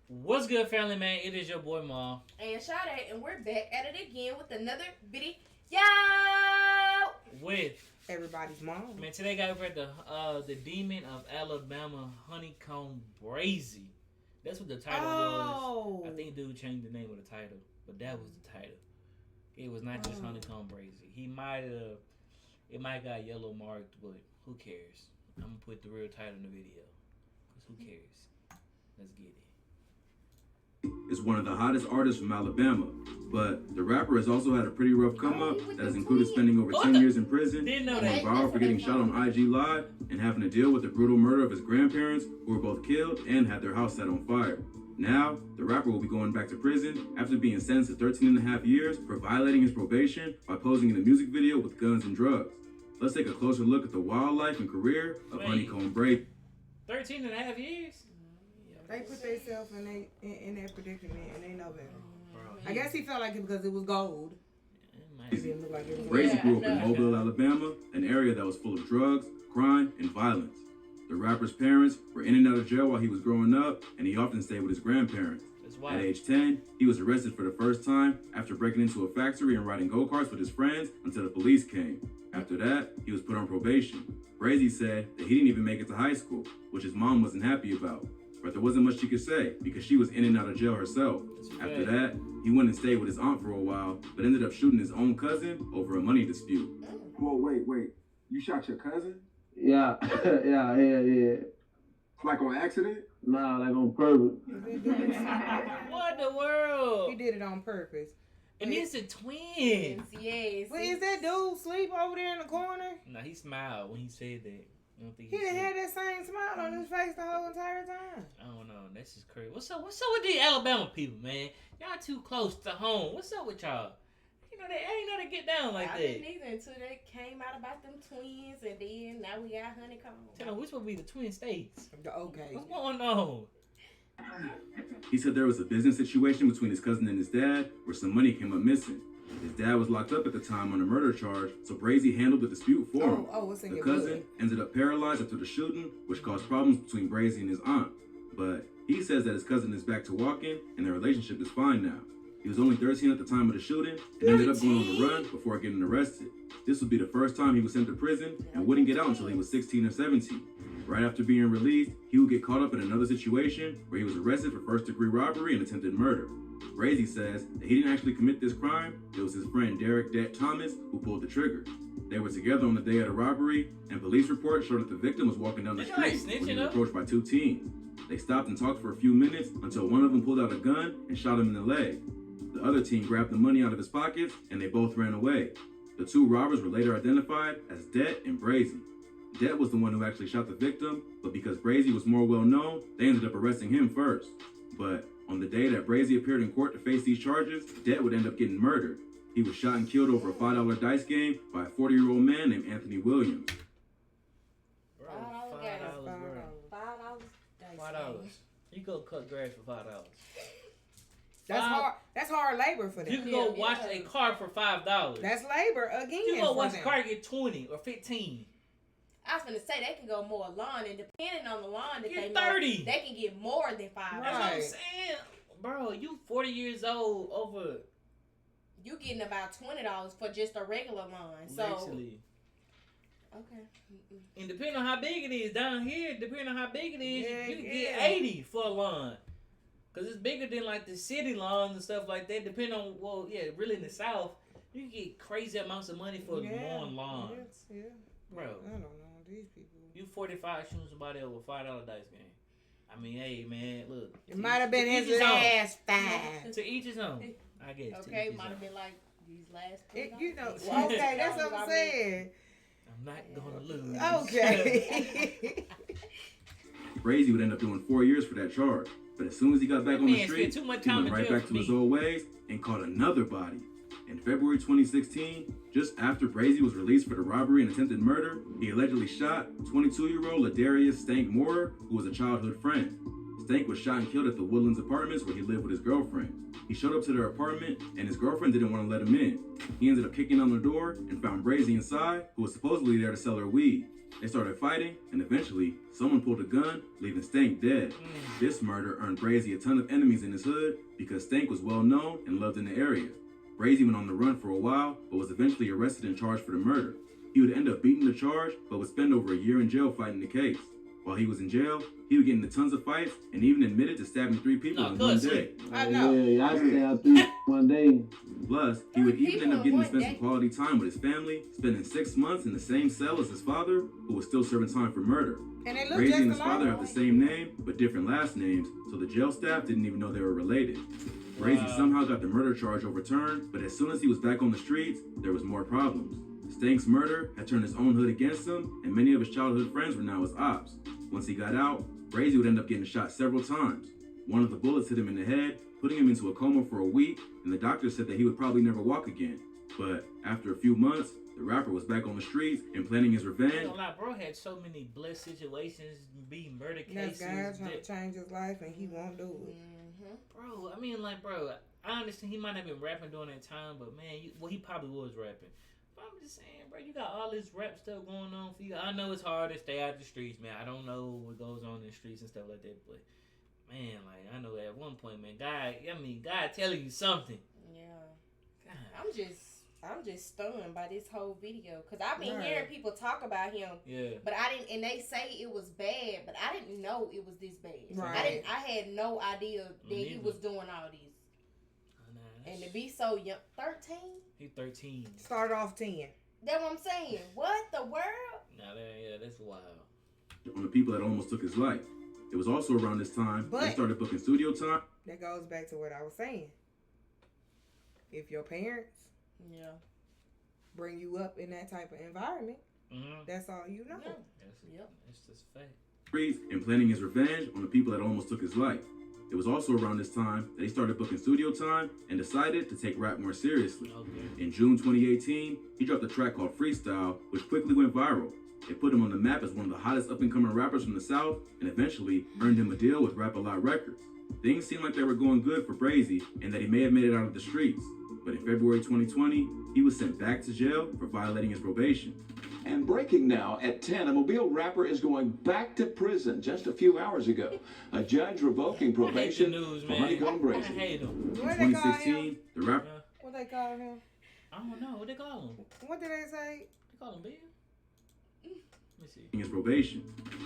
What's good, family man? It is your boy Mom. And Sade, and we're back at it again with another video. With Everybody's mom. man, today got over at the Demon of Alabama, HoneyKomb Brazy. That's what the title was. I think dude changed the name of the title, but that was the title. It was not just HoneyKomb Brazy. It might got yellow marked, but who cares? I'm gonna put the real title in the video, cause who cares? Let's get it. Is one of the hottest artists from Alabama, but the rapper has also had a pretty rough come up that has included spending over 10 years in prison, Didn't know going that. viral for getting shot on IG Live, and having to deal with the brutal murder of his grandparents, who were both killed and had their house set on fire. Now, the rapper will be going back to prison after being sentenced to 13 and a half years for violating his probation by posing in a music video with guns and drugs. Let's take a closer look at the wildlife and career of HoneyKomb Brazy. 13 and a half years? They put themselves in that predicament and they know better. Bro, I guess he felt like it because it was gold. It didn't look like it was Brazy grew up in Yeah. Mobile, Alabama, an area that was full of drugs, crime, and violence. The rapper's parents were in and out of jail while he was growing up, and he often stayed with his grandparents. That's At why. age 10, he was arrested for the first time after breaking into a factory and riding go-karts with his friends until the police came. After that, he was put on probation. Brazy said that he didn't even make it to high school, which his mom wasn't happy about. But there wasn't much she could say because she was in and out of jail herself. After that, he went and stayed with his aunt for a while, but ended up shooting his own cousin over a money dispute. Whoa, wait. You shot your cousin? Yeah, yeah. Like on accident? Nah, like on purpose. What in the world? He did it on purpose. And it's a twin. Yes. But is that dude sleep over there in the corner? Nah, he smiled when he said that. I don't think He he done said. had that same smile on his face the whole entire time. I don't know. That's just crazy. What's up with these Alabama people, man? Y'all too close to home. What's up with y'all? You know, they ain't know to get down like I that. didn't either until they came out about them twins, and then now we got HoneyKomb. Tell them, which would be the twin states? Okay. What's going on? He said there was a business situation between his cousin and his dad where some money came up missing. His dad was locked up at the time on a murder charge, so Brazy handled the dispute for him. What's in The your cousin blood? ended up paralyzed after the shooting, which caused problems between Brazy and his aunt. But he says that his cousin is back to walking and their relationship is fine now. He was only 13 at the time of the shooting and ended up going on the run before getting arrested. This would be the first time he was sent to prison and wouldn't get out until he was 16 or 17. Right after being released, he would get caught up in another situation where he was arrested for first-degree robbery and attempted murder. Brazy says that he didn't actually commit this crime. It was his friend Derek Det Thomas who pulled the trigger. They were together on the day of the robbery, and police reports showed that the victim was walking down the They like street when he snitching was up. approached by two teens. They stopped and talked for a few minutes until one of them pulled out a gun and shot him in the leg. The other teen grabbed the money out of his pockets, and they both ran away. The two robbers were later identified as Det and Brazy. Det was the one who actually shot the victim, but because Brazy was more well-known, they ended up arresting him first. But on the day that Brazy appeared in court to face these charges, Det would end up getting murdered. He was shot and killed over a $5 dice game by a 40-year-old man named Anthony Williams. Bro, $5 $5, bro. $5. You go cut grass for $5. That's hard. That's hard labor for them. You can go Yeah, wash yeah. a car for $5. That's labor again. You go for wash a them. car and get 20 or 15. I was gonna say they can go more lawn, and depending on the lawn that Get they mow, 30. they can get more than $5. That's what I'm Right. saying. Bro, you 40 years old over You getting about $20 for just a regular lawn. So actually. okay. And depending on how big it is down here, depending on how big it is, Yeah, you can yeah. get 80 for a lawn. Cause it's bigger than like the city lawns and stuff like that. Depending on really in the South, you can get crazy amounts of money for mowing lawns. Yeah. Bro, I don't know these people. you 45 shooting somebody over $5 dice game. I mean, hey man, look. It might have been to each his own. last five. To each his own. I guess. to Okay, each his might have own. been like these last. You know, okay, that's what I'm saying. I'm not gonna lose. Okay. Brazy would end up doing 4 years for that charge. But as soon as he got back That on the man street, spent too much he time went in right jail back for to his me. old ways and caught another body. In February 2016, just after Brazy was released for the robbery and attempted murder, he allegedly shot 22-year-old Ladarius Stank Moorer, who was a childhood friend. Stank was shot and killed at the Woodlands Apartments where he lived with his girlfriend. He showed up to their apartment and his girlfriend didn't want to let him in. He ended up kicking on the door and found Brazy inside, who was supposedly there to sell her weed. They started fighting, and eventually, someone pulled a gun, leaving Stank dead. This murder earned Brazy a ton of enemies in his hood because Stank was well known and loved in the area. Brazy went on the run for a while, but was eventually arrested and charged for the murder. He would end up beating the charge, but would spend over a year in jail fighting the case. While he was in jail, he would get into tons of fights and even admitted to stabbing 3 people in one day. I know. Yeah, I stabbed 3 one day. Plus, he would even end up getting to spend some quality time with his family, spending 6 months in the same cell as his father, who was still serving time for murder. And they look Brazy just and his alike. father have the same name, but different last names, so the jail staff didn't even know they were related. Brazy somehow got the murder charge overturned, but as soon as he was back on the streets, there was more problems. Stank's murder had turned his own hood against him, and many of his childhood friends were now his ops. Once he got out, Brazy would end up getting shot several times. One of the bullets hit him in the head, putting him into a coma for a week, and the doctor said that he would probably never walk again. But after a few months, the rapper was back on the streets and planning his revenge. Bro had so many bliss situations, being murder This cases. guy's trying to change his life and he won't do it. Bro, I mean, like, bro, I understand he might have been rapping during that time, but man, he probably was rapping. But I'm just saying, bro, you got all this rap stuff going on for you. I know it's hard to stay out of the streets, man. I don't know what goes on in the streets and stuff like that, but man, like, I know at one point, man, God telling you something. Yeah. God. I'm just stunned by this whole video because I've been hearing people talk about him. Yeah. But I didn't, and they say it was bad, but I didn't know it was this bad. Right. I had no idea that he was doing all this. And to be so young, 13? He 13. Start off 10. That's what I'm saying. What the world? Nah, that's wild. On the people that almost took his life. It was also around this time they started booking studio time. That goes back to what I was saying. If your parents bring you up in that type of environment, that's all you know. That's just fact. And planning his revenge on the people that almost took his life. It was also around this time that he started booking studio time and decided to take rap more seriously. In June 2018, he dropped a track called Freestyle, which quickly went viral. It put him on the map as one of the hottest up-and-coming rappers from the South and eventually earned him a deal with Rap-A-Lot Records. Things seemed like they were going good for Brazy and that he may have made it out of the streets. But in February 2020, he was sent back to jail for violating his probation. And breaking now at 10, a Mobile rapper is going back to prison just a few hours ago. A judge revoking probation for HoneyKomb Brazy. I hate him. In 2016, the rapper... What they call him? I don't know. What they call him? What did they say? They call him Bill? Let me see. His probation.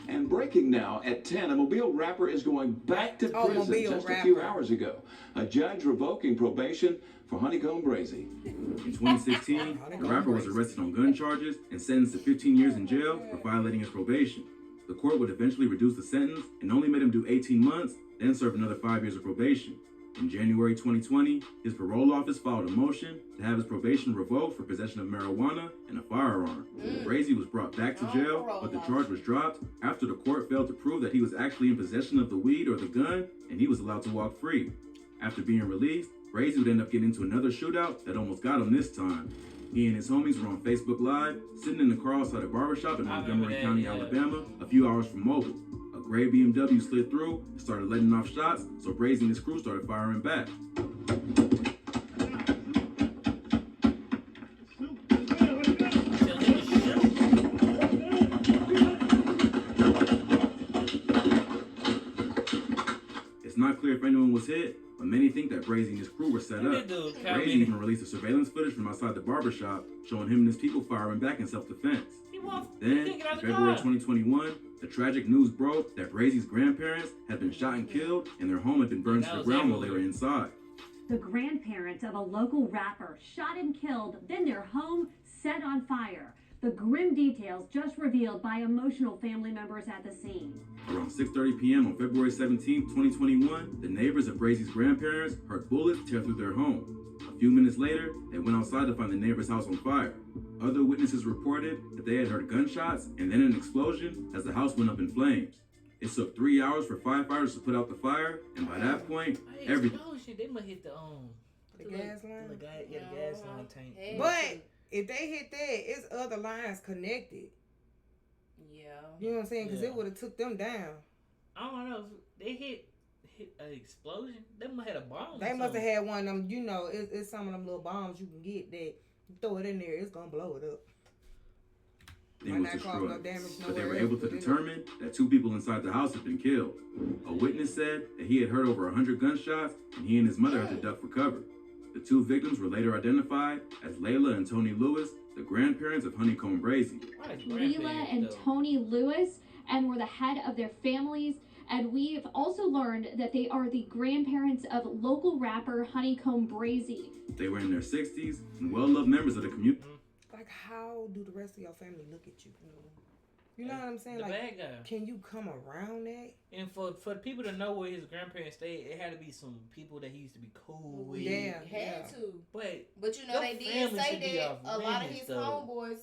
And breaking now at 10, a Mobile rapper is going back to prison just a few hours ago. A judge revoking probation for HoneyKomb Brazy. In 2016, the rapper was arrested on gun charges and sentenced to 15 years in jail for violating his probation. The court would eventually reduce the sentence and only made him do 18 months, then serve another 5 years of probation. In January 2020, his parole office filed a motion to have his probation revoked for possession of marijuana and a firearm. Brazy was brought back to jail, but the charge was dropped after the court failed to prove that he was actually in possession of the weed or the gun, and he was allowed to walk free. After being released, Brazy would end up getting into another shootout that almost got him this time. He and his homies were on Facebook Live, sitting in the car outside a barbershop in Montgomery County, Alabama, a few hours from Mobile. A gray BMW slid through and started letting off shots, so Brazy and his crew started firing back. It's not clear if anyone was hit, but many think that Brazy and his crew were set up. Brazy even released a surveillance footage from outside the barbershop showing him and his people firing back in self-defense. Then, in February 2021, the tragic news broke that Brazy's grandparents had been shot and killed and their home had been burned to the ground while they were inside. The grandparents of a local rapper shot and killed, then their home set on fire. The grim details just revealed by emotional family members at the scene. Around 6:30 p.m. on February 17, 2021, the neighbors of Brazy's grandparents heard bullets tear through their home. A few minutes later, they went outside to find the neighbor's house on fire. Other witnesses reported that they had heard gunshots and then an explosion as the house went up in flames. It took 3 hours for firefighters to put out the fire, and by that point, everything. They must hit the gas line? The gas line tank. But if they hit that, it's other lines connected. Yeah. You know what I'm saying? Because it would have took them down. I don't know. They hit an explosion. They must have had a bomb. They must have had one of them, you know, it's some of them little bombs you can get that you throw it in there, it's going to blow it up. then was destroyed. But they were able to determine that 2 people inside the house had been killed. A witness said that he had heard over 100 gunshots and he and his mother had to duck for cover. The 2 victims were later identified as Layla and Tony Lewis, the grandparents of HoneyKomb Brazy. Layla and Tony Lewis, and were the head of their families. And we've also learned that they are the grandparents of local rapper HoneyKomb Brazy. They were in their 60s and well-loved members of the community. Like, how do the rest of your family look at you? You know what I'm saying? The like, bad guy. Can you come around that? And for the people to know where his grandparents stayed, it had to be some people that he used to be cool with. Yeah, had to. But you know, they did say that a lot of his though. homeboys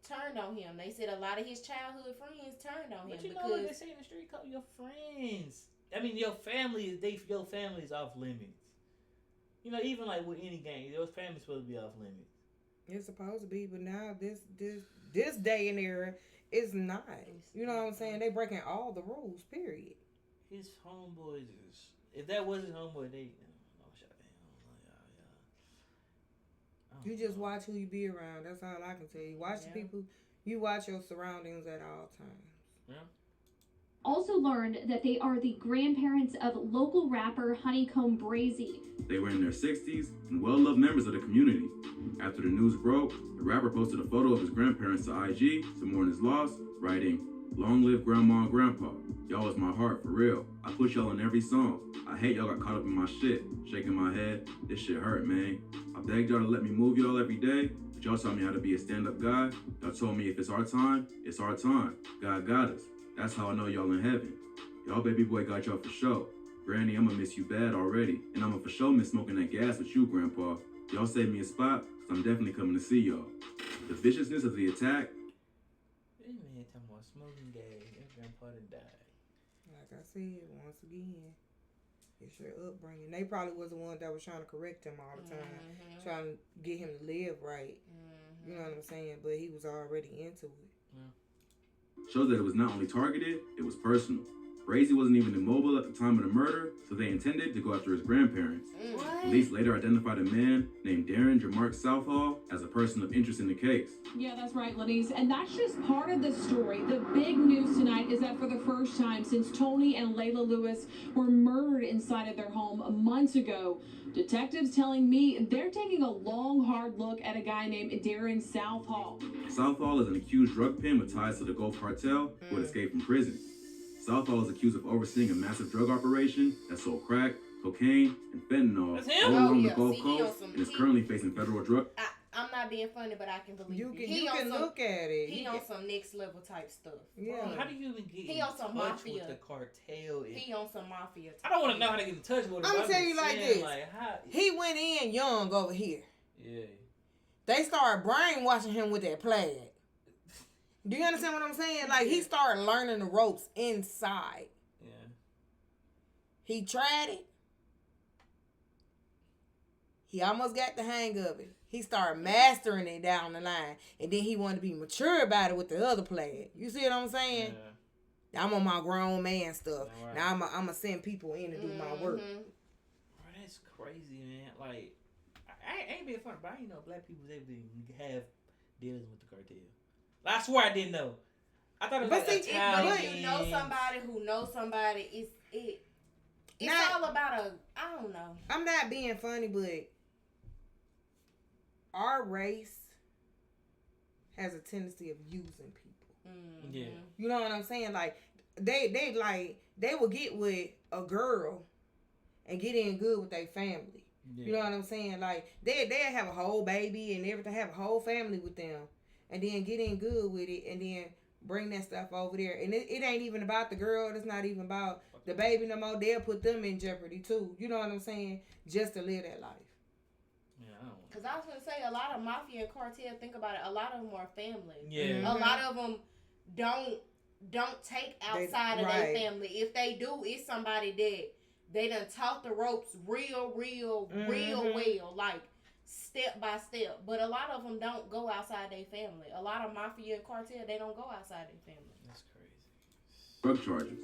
turned on him. They said a lot of his childhood friends turned on him. But you know what they say in the street? Call your friends. I mean, your family is off limits. You know, even like with any gang, your family's supposed to be off limits. It's supposed to be, but now this day and era is not. You know what I'm saying? They breaking all the rules. Period. His homeboys is. If that wasn't homeboy, they. You just watch who you be around. That's all I can tell you. Watch the people. You watch your surroundings at all times. Yeah. Also learned that they are the grandparents of local rapper HoneyKomb Brazy. They were in their 60s and well-loved members of the community. After the news broke, the rapper posted a photo of his grandparents to IG to mourn his loss, writing, "Long live Grandma and Grandpa. Y'all is my heart, for real. I put y'all in every song. I hate y'all got caught up in my shit. Shaking my head. This shit hurt, man. I begged y'all to let me move y'all every day, but y'all taught me how to be a stand-up guy. Y'all told me if it's our time, it's our time. God got us. That's how I know y'all in heaven. Y'all baby boy got y'all for sure. Granny, I'ma miss you bad already, and I'ma for sure miss smoking that gas with you, Grandpa. Y'all saved me a spot, so I'm definitely coming to see y'all." The viciousness of the attack. This man talking about smoking gas. Your grandpa done died. Like I said, once again, it's your upbringing. They probably was the one that was trying to correct him all the time, trying to get him to live right. You know what I'm saying? But he was already into it. Shows that it was not only targeted, it was personal. Brazy wasn't even immobile at the time of the murder, so they intended to go after his grandparents. Police later identified a man named Darren Jamark Southall as a person of interest in the case. Yeah, that's right, Lenise. And that's just part of the story. The big news tonight is that for the first time since Tony and Layla Lewis were murdered inside of their home months ago, detectives telling me they're taking a long, hard look at a guy named Darren Southall. Southall is an accused drug pin with ties to the Gulf Cartel who had escaped from prison. Southall is accused of overseeing a massive drug operation that sold crack, cocaine, and fentanyl all along the Gulf Coast and is currently facing federal drug. I'm not being funny, but I can believe you can look at it. He on some next level type stuff. Yeah. How do you even get he in on some touch mafia with the cartel? He on some mafia. I don't want to know how to get in touch with him. I'm telling you like this. How, he went in young over here. Yeah. They started brainwashing him with that plaid. Do you understand what I'm saying? Like, he started learning the ropes inside. Yeah. He tried it. He almost got the hang of it. He started mastering it down the line. And then he wanted to be mature about it with the other plaid. You see what I'm saying? Yeah. I'm on my grown man stuff. Right. Now I'm going to send people in to do my work. Bro, that's crazy, man. Like, I ain't being funny, but I didn't know black people was able to have dealings with the cartel. I swear I didn't know. I thought it was but you know somebody who knows somebody, it's all about I don't know. I'm not being funny, but our race has a tendency of using people. Yeah. You know what I'm saying? Like, they will get with a girl and get in good with their family. Yeah. You know what I'm saying? Like, they'll have a whole baby and everything, have a whole family with them. And then get in good with it, and then bring that stuff over there. And it ain't even about the girl. It's not even about the baby no more. They'll put them in jeopardy, too. You know what I'm saying? Just to live that life. Yeah, I don't know. Because I was going to say, a lot of mafia and cartel, think about it, a lot of them are family. Yeah. A lot of them don't take outside of their family. If they do, it's somebody that they done taught the ropes real well. Like, step by step, but a lot of them don't go outside their family. A lot of mafia and cartel, they don't go outside their family. That's crazy. Drug charges.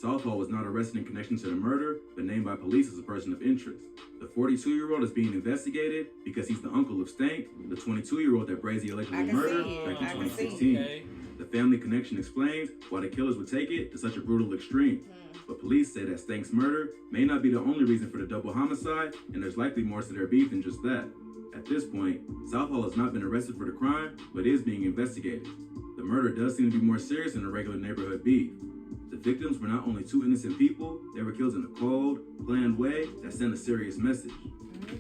Southall was not arrested in connection to the murder, but named by police as a person of interest. The 42-year-old is being investigated because he's the uncle of Stank, the 22-year-old that Brazy allegedly murdered back in 2016. Okay. The family connection explains why the killers would take it to such a brutal extreme. But police say that Stank's murder may not be the only reason for the double homicide, and there's likely more to their beef than just that. At this point, Southall has not been arrested for the crime, but is being investigated. The murder does seem to be more serious than a regular neighborhood beef. The victims were not only two innocent people, they were killed in a cold, planned way that sent a serious message.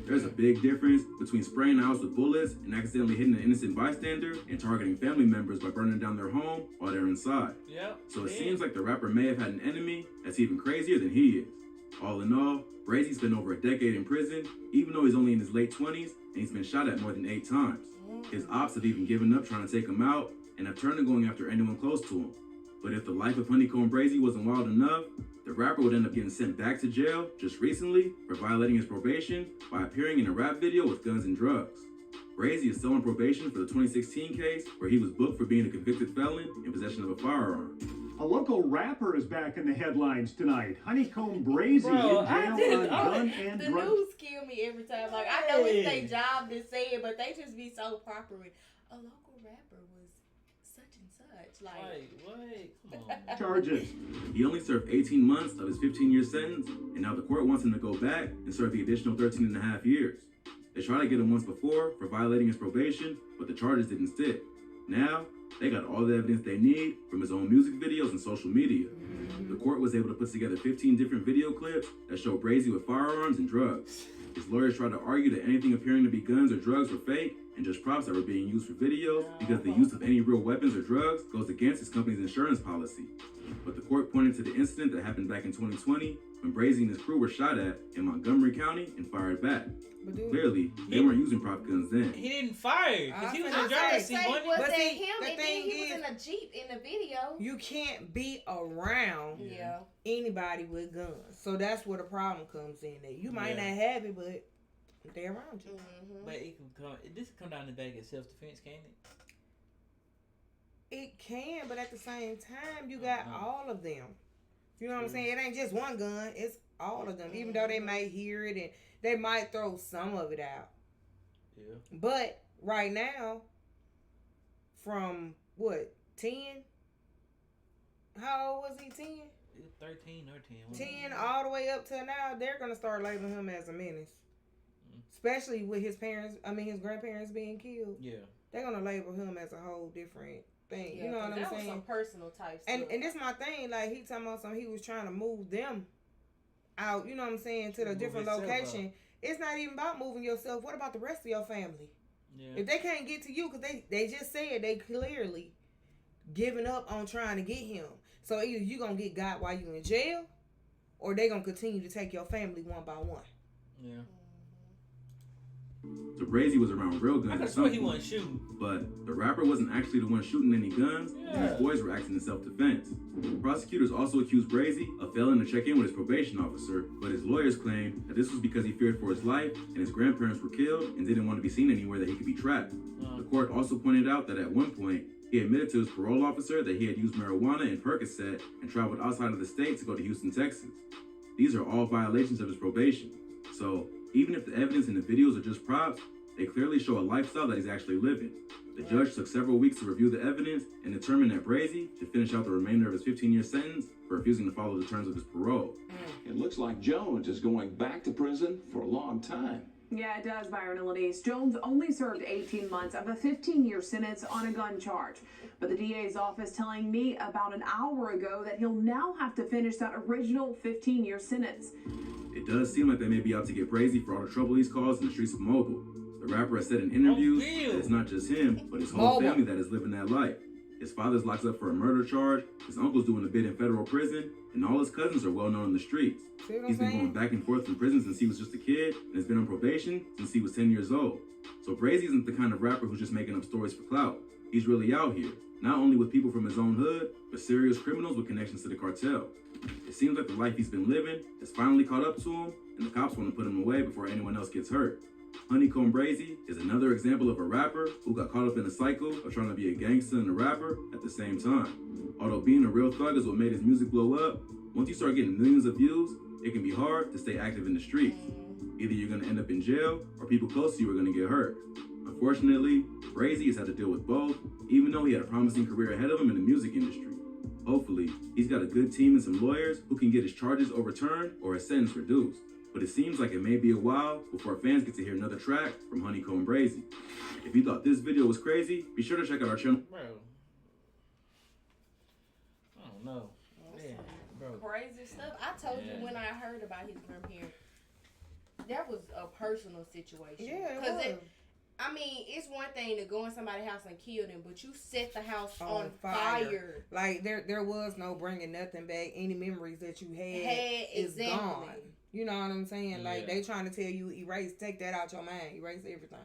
There's a big difference between spraying the house with bullets and accidentally hitting an innocent bystander and targeting family members by burning down their home while they're inside. Yep. So it seems like the rapper may have had an enemy that's even crazier than he is. All in all, Brazy spent over a decade in prison, even though he's only in his late 20s, and he's been shot at more than 8 times. His ops have even given up trying to take him out and have turned to going after anyone close to him. But if the life of HoneyKomb Brazy wasn't wild enough, the rapper would end up getting sent back to jail just recently for violating his probation by appearing in a rap video with guns and drugs. Brazy is still on probation for the 2016 case where he was booked for being a convicted felon in possession of a firearm. A local rapper is back in the headlines tonight. HoneyKomb Brazy in jail on gun and the drug. news kill me every time. Like, I know it's their job to say it, but they just be so proper with a local rapper was such and such. Like, Wait, come on. Charges. He only served 18 months of his 15-year sentence, and now the court wants him to go back and serve the additional 13 and a half years. They tried to get him once before for violating his probation, but the charges didn't stick. Now, they got all the evidence they need from his own music videos and social media. The court was able to put together 15 different video clips that show Brazy with firearms and drugs. His lawyers tried to argue that anything appearing to be guns or drugs were fake and just props that were being used for videos because the use of any real weapons or drugs goes against his company's insurance policy. But the court pointed to the incident that happened back in 2020 when Brazy and his crew were shot at in Montgomery County and fired back. Clearly, they weren't using prop guns then. He didn't fire because he was in driver's seat. But see, him and then he was in a Jeep in the video. You can't be around anybody with guns. So that's where the problem comes in. That you might not have it, but they're around you. But it can come. This can come down to back at self-defense, can't it? It can, but at the same time, you got all of them. You know what I'm saying? It ain't just one gun. It's all of them. Even though they might hear it and they might throw some of it out. Yeah. But right now, from what, 10? How old was he? 10? 13 or 10. 10 all the way up to now, they're going to start labeling him as a menace. Especially with his grandparents being killed. Yeah. They're going to label him as a whole different thing. Yeah, you know what I'm that saying? Was some personal type stuff. And this my thing. Like, he talking about something, he was trying to move them out, you know what I'm saying, to the different location. It's not even about moving yourself. What about the rest of your family? Yeah. If they can't get to you, because they just said they clearly giving up on trying to get him. So either you going to got while you in jail, or they going to continue to take your family one by one. Yeah. So Brazy was around real guns. I swear he wasn't shooting. But the rapper wasn't actually the one shooting any guns, and his boys were acting in self-defense. Prosecutors also accused Brazy of failing to check in with his probation officer, but his lawyers claimed that this was because he feared for his life and his grandparents were killed and didn't want to be seen anywhere that he could be trapped. The court also pointed out that at one point, he admitted to his parole officer that he had used marijuana and Percocet and traveled outside of the state to go to Houston, Texas. These are all violations of his probation. So even if the evidence in the videos are just props, they clearly show a lifestyle that he's actually living. The judge took several weeks to review the evidence and determined that Brazy should finish out the remainder of his 15-year sentence for refusing to follow the terms of his parole. It looks like Jones is going back to prison for a long time. Yeah, it does, Byron and Elise. Jones only served 18 months of a 15-year sentence on a gun charge. But the DA's office telling me about an hour ago that he'll now have to finish that original 15-year sentence. It does seem like they may be out to get Brazy for all the trouble he's caused in the streets of Mobile. The rapper has said in interviews that it's not just him, but his whole family that is living that life. His father's locked up for a murder charge, his uncle's doing a bit in federal prison, and all his cousins are well known in the streets. He's been going back and forth from prison since he was just a kid, and has been on probation since he was 10 years old. So Brazy isn't the kind of rapper who's just making up stories for clout. He's really out here, not only with people from his own hood, but serious criminals with connections to the cartel. It seems like the life he's been living has finally caught up to him, and the cops want to put him away before anyone else gets hurt. HoneyKomb Brazy is another example of a rapper who got caught up in a cycle of trying to be a gangster and a rapper at the same time. Although being a real thug is what made his music blow up, once you start getting millions of views, it can be hard to stay active in the streets. Either you're gonna end up in jail or people close to you are gonna get hurt. Unfortunately, Brazy has had to deal with both, even though he had a promising career ahead of him in the music industry. Hopefully, he's got a good team and some lawyers who can get his charges overturned or his sentence reduced. But it seems like it may be a while before fans get to hear another track from HoneyKomb Brazy. If you thought this video was crazy, be sure to check out our channel. Bro. I don't know. Yeah, bro. Crazy stuff. I told you when I heard about his grandparents, that was a personal situation. Yeah, it was. I mean, it's one thing to go in somebody's house and kill them, but you set the house on fire. Like there was no bringing nothing back. Any memories that you had is gone. You know what I'm saying? Yeah. Like they trying to tell you take that out your mind, erase everything.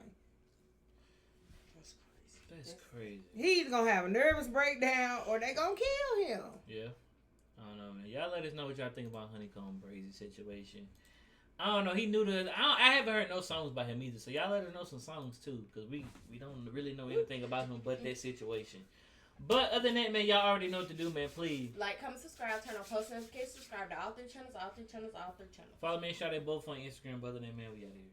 That's crazy. He's gonna have a nervous breakdown, or they gonna kill him. Yeah, I don't know, man. Y'all let us know what y'all think about HoneyKomb Brazy situation. I don't know. He knew the. I haven't heard no songs by him either. So y'all let us know some songs too, because we don't really know anything about him but that situation. But other than that, man, y'all already know what to do, man. Please like, comment, subscribe, turn on post notifications, subscribe to all three channels. Follow me and shout out both on Instagram. But other than that, man, we out here.